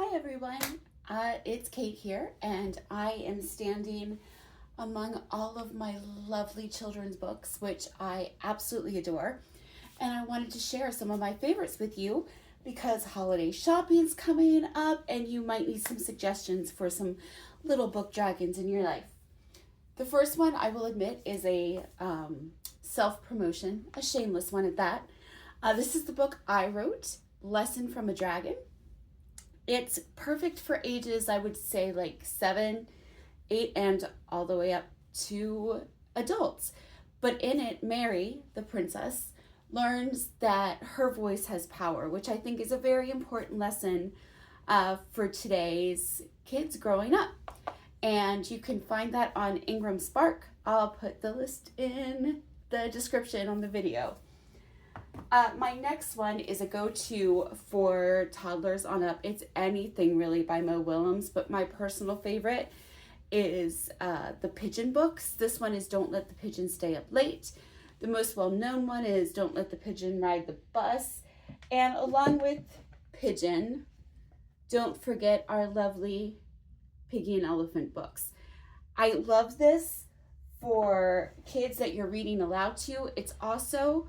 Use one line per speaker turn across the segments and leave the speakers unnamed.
Hi everyone, it's Kate here, and I am standing among all of my lovely children's books, which I absolutely adore. And I wanted to share some of my favorites with you because holiday shopping's coming up, and you might need some suggestions for some little book dragons in your life. The first one, I will admit, is a self promotion, a shameless one at that. This is the book I wrote, Lesson from a Dragon. It's perfect for ages, I would say, like 7, 8, and all the way up to adults. But in it, Mary, the princess, learns that her voice has power, which I think is a very important lesson for today's kids growing up. And you can find that on Ingram Spark. I'll put the list in the description on the video. My next one is a go-to for toddlers on up. It's anything really by Willems, but my personal favorite is the Pigeon books. This one is Don't Let the Pigeon Stay Up Late. The most well-known one is Don't Let the Pigeon Ride the Bus. And along with Pigeon, don't forget our lovely Piggy and Elephant books. I love this for kids that you're reading aloud to. It's also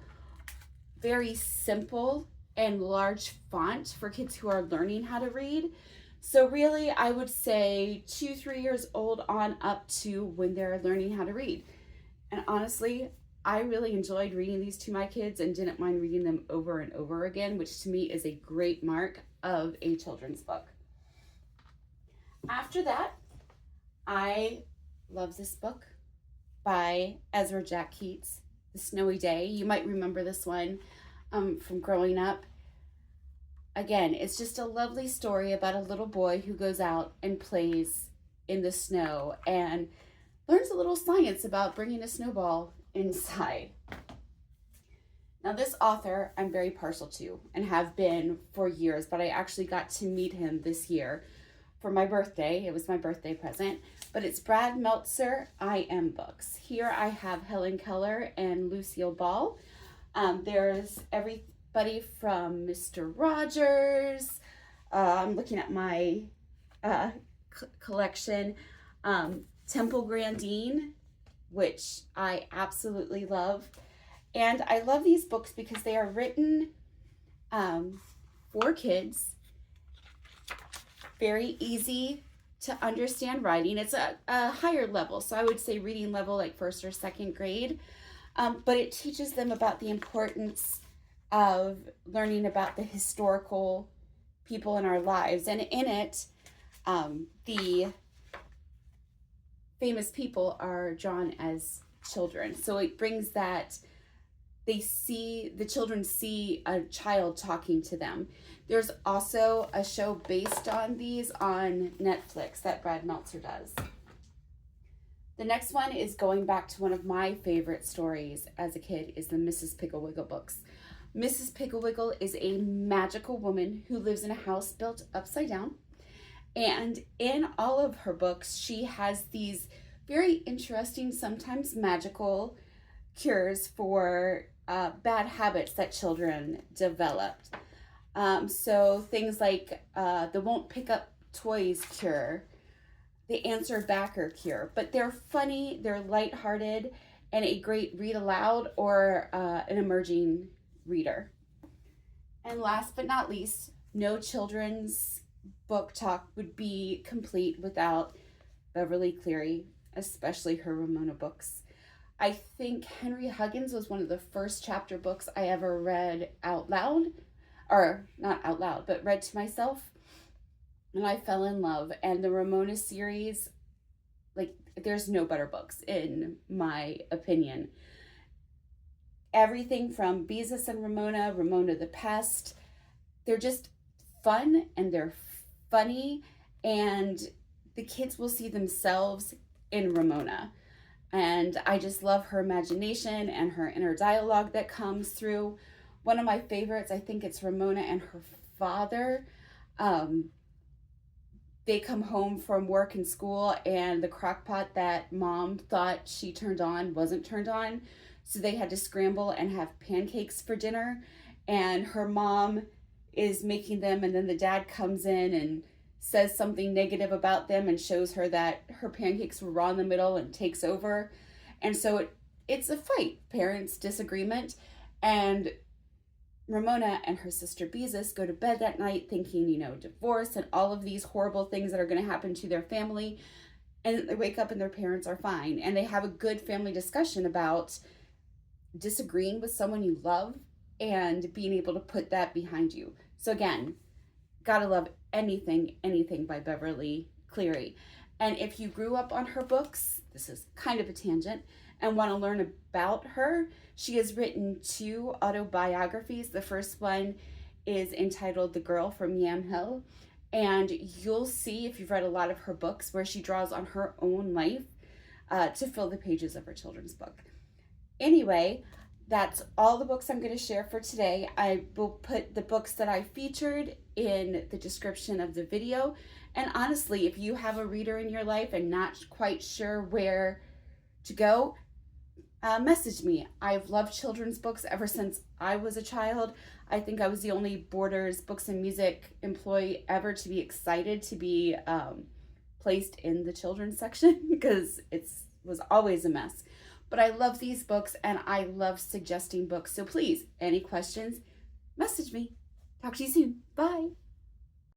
very simple and large font for kids who are learning how to read. So really, I would say 2-3 years old on up to when they're learning how to read. And honestly, I really enjoyed reading these to my kids and didn't mind reading them over and over again, which to me is a great mark of a children's book. After that, I love this book by Ezra Keats, The Snowy Day. You might remember this one from growing up. Again, it's just a lovely story about a little boy who goes out and plays in the snow and learns a little science about bringing a snowball inside. Now, this author I'm very partial to and have been for years, but I actually got to meet him this year for my birthday. It was my birthday present, but it's Brad Meltzer, I Am Books. Here I have Helen Keller and Lucille Ball. There's everybody from Mr. Rogers. I'm looking at my collection. Temple Grandine, which I absolutely love. And I love these books because they are written for kids. Very easy to understand writing. It's a higher level, so I would say reading level like 1st or 2nd grade. But it teaches them about the importance of learning about the historical people in our lives. And in it, the famous people are drawn as children. So it brings that the children see a child talking to them. There's also a show based on these on Netflix that Brad Meltzer does. The next one is going back to one of my favorite stories as a kid is the Mrs. Piggle books. Mrs. Piggle is a magical woman who lives in a house built upside down. And in all of her books, she has these very interesting, sometimes magical cures for bad habits that children developed. So things like the won't pick up toys cure, the answer backer cure, but they're funny, they're lighthearted, and a great read aloud or an emerging reader. And last but not least, no children's book talk would be complete without Beverly Cleary, especially her Ramona books. I think Henry Huggins was one of the first chapter books I ever read out loud, or not out loud, but read to myself. And I fell in love. And the Ramona series, like, there's no better books in my opinion. Everything from Beezus and Ramona, Ramona the Pest, they're just fun and they're funny, and the kids will see themselves in Ramona. And I just love her imagination and her inner dialogue that comes through. One of my favorites, I think it's Ramona and her father. They come home from work and school, and the crock pot that mom thought she turned on wasn't turned on. So they had to scramble and have pancakes for dinner. And her mom is making them, and then the dad comes in and says something negative about them and shows her that her pancakes were raw in the middle and takes over. And so it's a fight, parents' disagreement. And Ramona and her sister Beezus go to bed that night thinking, divorce and all of these horrible things that are going to happen to their family. And they wake up and their parents are fine. And they have a good family discussion about disagreeing with someone you love and being able to put that behind you. So again, gotta love anything by Beverly Cleary. And if you grew up on her books, this is kind of a tangent, and want to learn about her, she has written 2 autobiographies. The first one is entitled The Girl from Yam Hill. And you'll see, if you've read a lot of her books, where she draws on her own life to fill the pages of her children's book. Anyway, that's all the books I'm going to share for today. I will put the books that I featured in the description of the video. And honestly, if you have a reader in your life and not quite sure where to go, message me. I've loved children's books ever since I was a child. I think I was the only Borders Books and Music employee ever to be excited to be placed in the children's section because it was always a mess. But I love these books and I love suggesting books. So please, any questions, message me. Talk to you soon. Bye.